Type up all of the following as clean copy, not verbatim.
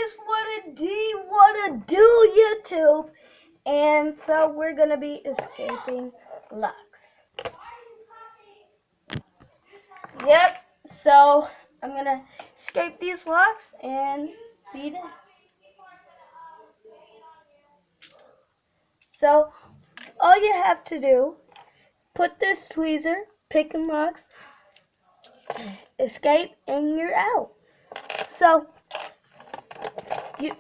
is what a do YouTube, and so we're gonna be escaping locks. Yep, so I'm gonna escape these locks and beat it. So all you have to do, put this tweezer, pick and locks, escape, and you're out. So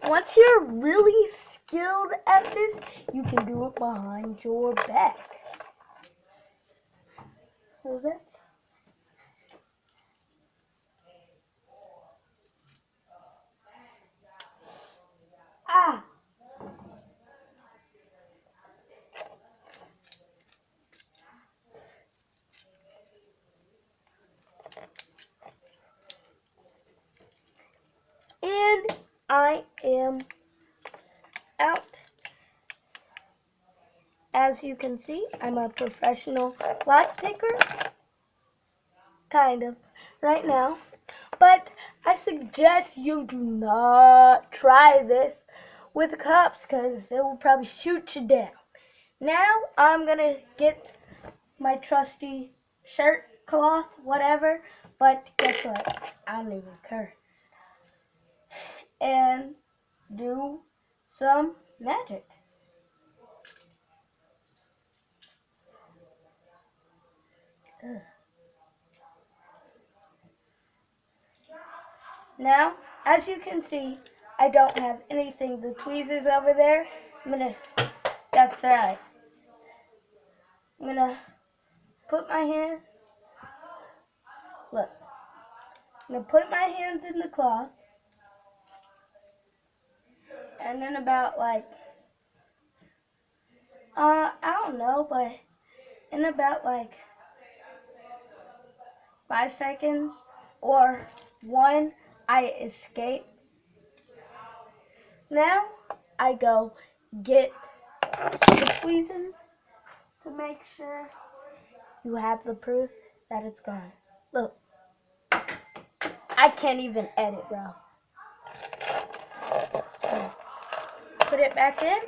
once you're really skilled at this, you can do it behind your back. Who's that? Ah! And I am out. As you can see, I'm a professional lock picker, kind of, right now. But I suggest you do not try this with cops because they will probably shoot you down. Now I'm gonna get my trusty shirt, cloth, whatever, but guess what? I don't even care. And do some magic. Ugh. Now, as you can see, I don't have anything. The tweezers over there, that's right. I'm gonna put my hand, look, I'm gonna put my hands in the cloth, and then about like, I don't know, but in about like 5 seconds or 1, I escape. Now, I go get the tweezers to make sure you have the proof that it's gone. Look, I can't even edit, bro. Put it back in,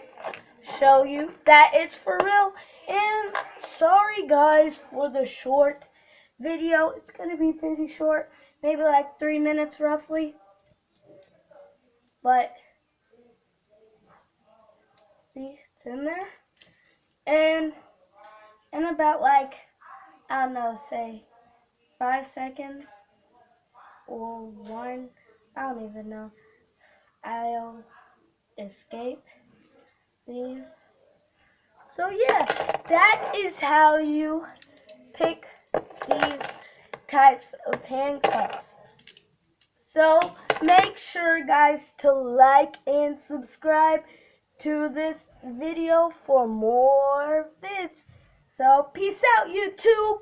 show you that it's for real, and sorry guys for the short video. It's gonna be pretty short, maybe like 3 minutes roughly, but see, it's in there, and in about like, I don't know, say 5 seconds or 1, I don't even know, I'll escape these. So yeah, that is how you pick these types of handcuffs. So make sure guys to like and subscribe to this video for more vids. So peace out YouTube.